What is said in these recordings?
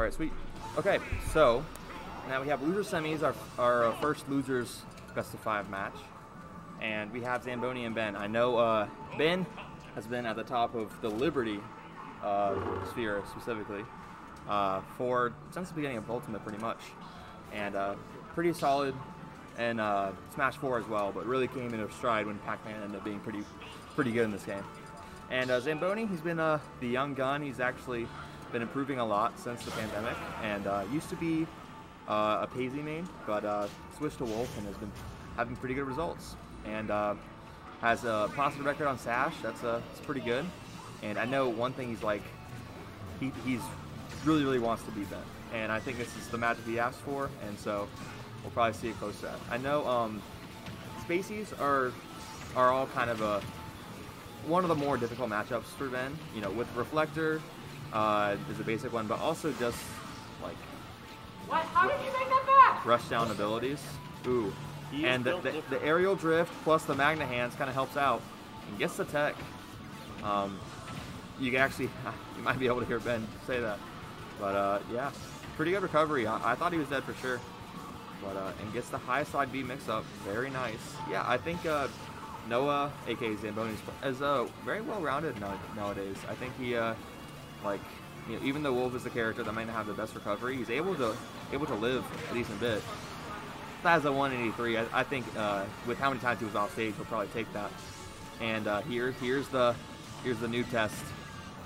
All right, sweet. Okay, so now we have loser semis, our first losers best of 5 match, and we have Zamboni and Ben. I know Ben has been at the top of the Liberty sphere specifically since the beginning of Ultimate, pretty much, and pretty solid in Smash 4 as well, but really came in a stride when Pac-Man ended up being pretty good in this game. And Zamboni, he's been the young gun. He's actually been improving a lot since the pandemic, and used to be a Paisley main, but switched to Wolf and has been having pretty good results. And has a positive record on Sash. It's pretty good. And I know one thing he's like, he's really wants to beat Ben, and I think this is the matchup he asked for, and so we'll probably see it close to that. I know Spaceys are all kind of one of the more difficult matchups for Ben. You know, with Reflector is a basic one, but also just like what? How did you make that back? Rush down abilities. Ooh, and the aerial drift plus the Magna Hands kind of helps out and gets the tech. You can actually, you might be able to hear Ben say that, but yeah, pretty good recovery. I thought he was dead for sure, but and gets the high side B mix up. Very nice. Yeah, I think Noah, aka Zamboni, is very well rounded nowadays. I think he like, you know, even though Wolf is the character that might not have the best recovery, he's able to live a decent bit. That's a 183. I think with how many times he was off stage, he'll probably take that. And here's the new test.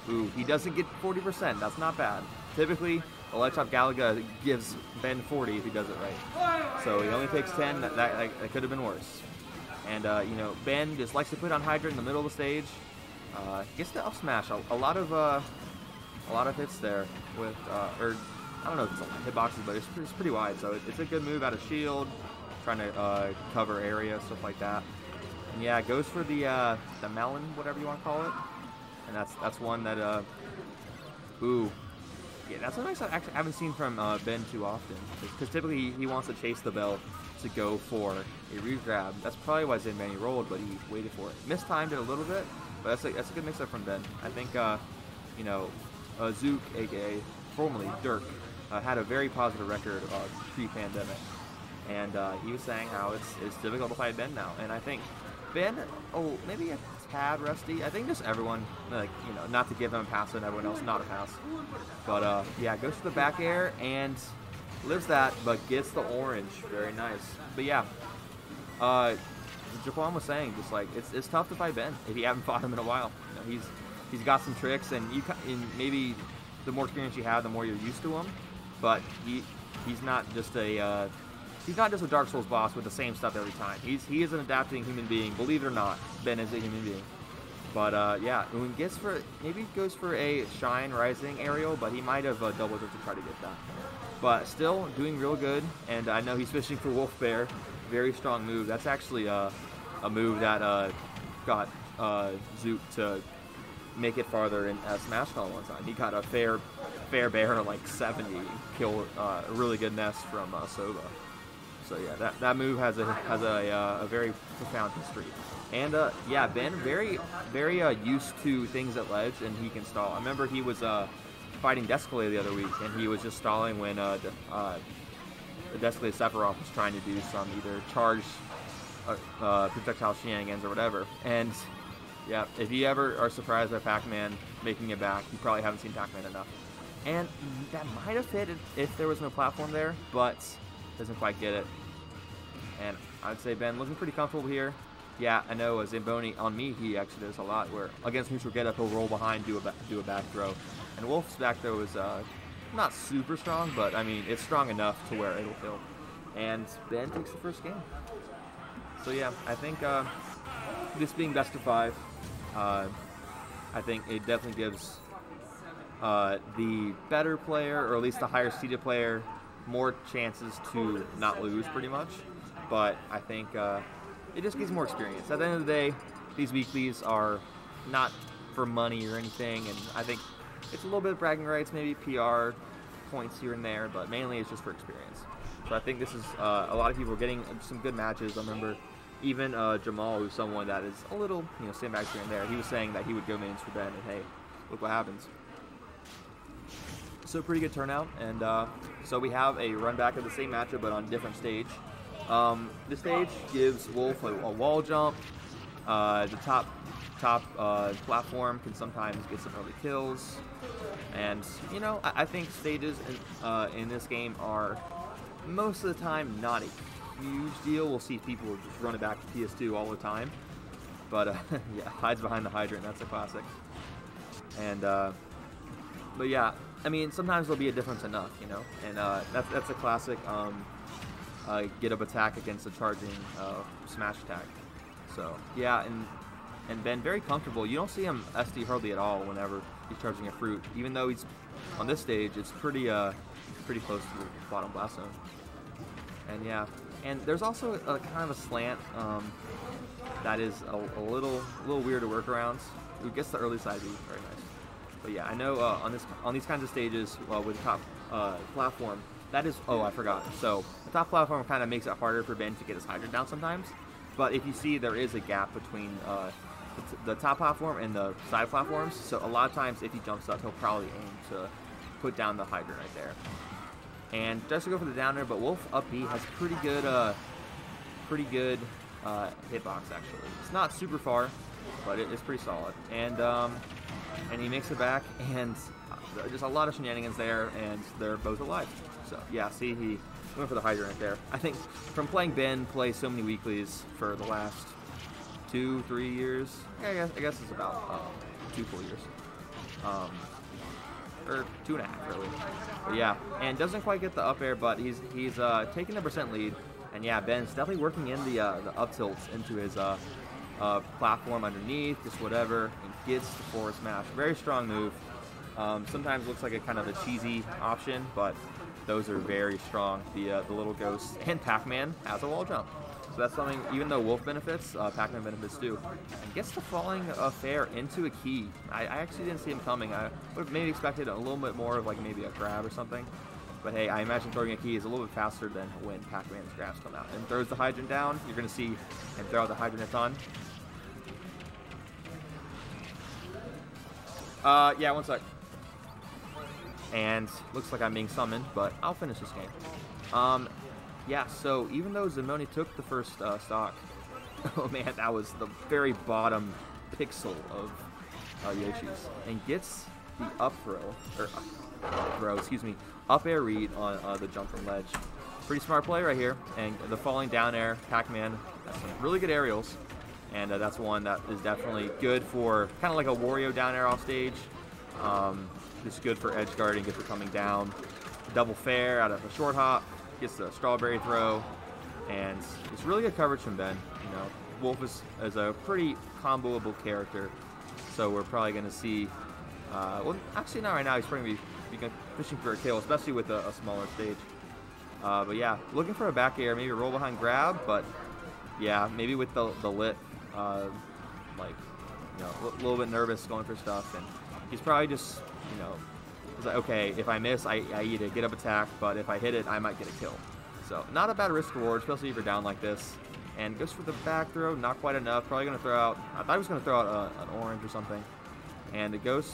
Ooh, he doesn't get 40%. That's not bad. Typically, the Ledge Top Galaga gives Ben 40 if he does it right. So he only takes 10. That could have been worse. And you know, Ben just likes to put on Hydra in the middle of the stage. Gets the up smash. A lot of hits there with or I don't know if it's a lot of hitboxes, but it's pretty wide. So it's a good move out of shield, trying to cover area, stuff like that. And yeah, it goes for the melon, whatever you want to call it. And that's one that ooh, yeah, that's what I actually haven't seen from Ben too often, because typically he wants to chase the bell to go for a regrab. That's probably why Zamboni rolled, but he waited for it. Mistimed it a little bit, but that's a good mix-up from Ben. I think you know, Zook, aka formerly Dirk, had a very positive record pre-pandemic, and he was saying how it's difficult to fight Ben now. And I think Ben, maybe a tad rusty. I think just everyone, like, you know, not to give him a pass and everyone else not a pass. But yeah, goes to the back air and lives that, but gets the orange. Very nice. But yeah, Jaquan was saying, just like, it's tough to fight Ben if you haven't fought him in a while. You know, he's got some tricks, and maybe the more experience you have, the more you're used to him. But he's not just a Dark Souls boss with the same stuff every time. He is an adapting human being. Believe it or not, Ben is a human being. But yeah, when he maybe goes for a Shine Rising aerial, but he might have doubled it to try to get that. But still doing real good, and I know he's fishing for Wolf Bear. Very strong move. That's actually a move that got Zook to make it farther in Smash Call one time. He got a fair bear like 70 kill, a really good nest from Sova. So yeah, that move has a very profound history. And yeah, Ben very used to things at ledge, and he can stall. I remember he was fighting Descalay the other week, and he was just stalling when the Descalay Sephiroth was trying to do some either charge projectile shenanigans or whatever. And yeah, if you ever are surprised by Pac-Man making it back, you probably haven't seen Pac-Man enough. And that might have fit if there was no platform there, but doesn't quite get it. And I'd say Ben looking pretty comfortable here. Yeah, I know Zamboni, on me, he actually does a lot where against neutral get up, he'll roll behind, do a back throw. And Wolf's back throw is not super strong, but I mean, it's strong enough to where it'll kill. And Ben takes the first game. So yeah, I think this being best of 5, I think it definitely gives the better player, or at least the higher seeded player, more chances to not lose, pretty much. But I think it just gives more experience. At the end of the day, these weeklies are not for money or anything, and I think it's a little bit of bragging rights, maybe PR points here and there, but mainly it's just for experience. So I think this is a lot of people are getting some good matches. I remember even Jamal, who's someone that is a little, you know, sandbags here and there, he was saying that he would go mains for Ben, and hey, look what happens. So pretty good turnout, and so we have a run back of the same matchup but on a different stage. This stage gives Wolf a wall jump. The top platform can sometimes get some early kills, and you know, I think stages in this game are most of the time not a huge deal. We'll see people just run it back to PS2 all the time, but yeah, hides behind the hydrant. That's a classic. And but yeah, I mean, sometimes there'll be a difference enough, you know, and that's a classic get up attack against a charging smash attack. So yeah, and Ben very comfortable. You don't see him SD hardly at all whenever he's charging a fruit, even though he's on this stage. It's pretty close to the bottom blast zone. And yeah, and there's also a kind of a slant that is a little weird to work around. Who gets the early side B, very nice. But yeah, I know on these kinds of stages with the top platform, that is, oh, I forgot. So the top platform kind of makes it harder for Ben to get his hydrant down sometimes. But if you see, there is a gap between the top platform and the side platforms. So a lot of times, if he jumps up, he'll probably aim to put down the hydrant right there. And just to go for the down there, but Wolf up B has pretty good hitbox actually. It's not super far, but it's pretty solid. And he makes it back, and just a lot of shenanigans there, and they're both alive. So yeah, see, he went for the hydrant right there. I think from playing Ben, play so many weeklies for the last 2-3 years. I guess it's about 2 full years. Or 2.5 really. But yeah, and doesn't quite get the up air, but he's taking the percent lead. And yeah, Ben's definitely working in the up tilts into his platform underneath, just whatever, and gets the forward smash. Very strong move. Sometimes looks like a kind of a cheesy option, but those are very strong. The little ghost and Pac-Man has a wall jump. So that's something, even though Wolf benefits, Pac-Man benefits too. And gets the falling fair into a key. I actually didn't see him coming. I would have maybe expected a little bit more of like maybe a grab or something. But hey, I imagine throwing a key is a little bit faster than when Pac-Man's grabs come out. And throws the hydrant down. You're going to see him throw out the hydrant a ton. Yeah, one sec. And looks like I'm being summoned, but I'll finish this game. Yeah, so even though Zamboni took the first stock, oh man, that was the very bottom pixel of Yoshi's, and gets the up air read on the jump from ledge. Pretty smart play right here, and the falling down air, Pac-Man has some really good aerials, and that's one that is definitely good for kind of like a Wario down air off stage. It's good for edge guarding if you're coming down. Double fair out of a short hop, gets the strawberry throw, and it's really good coverage from Ben. You know, Wolf is a pretty comboable character, so we're probably going to see. Well, actually not right now. He's probably going to be fishing for a kill, especially with a smaller stage. But yeah, looking for a back air, maybe a roll behind grab, but yeah, maybe with the lip, like, you know, a little bit nervous going for stuff, and he's probably just, you know, he's like, okay, if I miss, I either get up attack, but if I hit it, I might get a kill. So not a bad risk reward, especially if you're down like this. And goes for the back throw, not quite enough. Probably going to throw out, I thought he was going to throw out an orange or something. And the ghost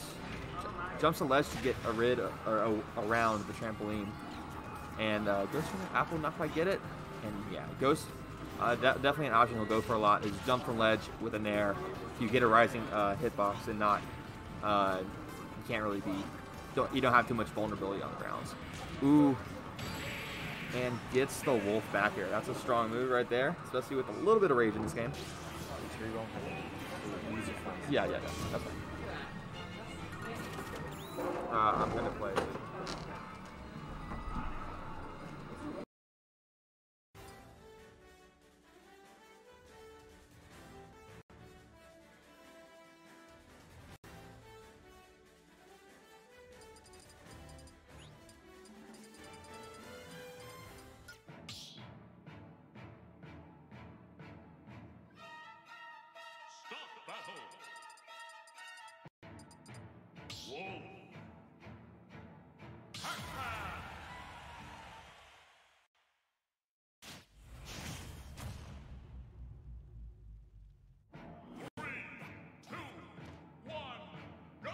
jumps the ledge to get around the trampoline. And goes for the apple, not quite get it. And yeah, Ghost, definitely an option he'll go for a lot, is jump from ledge with a nair. If you get a rising hitbox and not, you can't really be, you don't have too much vulnerability on the grounds. Ooh. And gets the Wolf back air. That's a strong move right there, especially with a little bit of rage in this game. Yeah, that's fine. I'm going to play it. Battle. Wolf. Pac-Man. 3, 2, 1, go!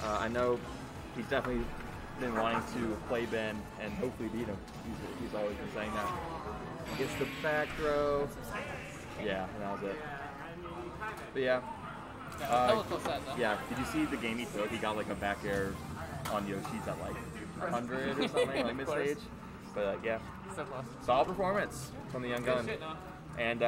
I know he's definitely been wanting to play Ben and hopefully beat him. He's always been saying that. He gets the back throw. Yeah, and that was it. But yeah. Yeah, did you see the game he took? He got like a back air on Yoshi's at like 100 or something, like mid-stage. But yeah, solid performance from the young gun. And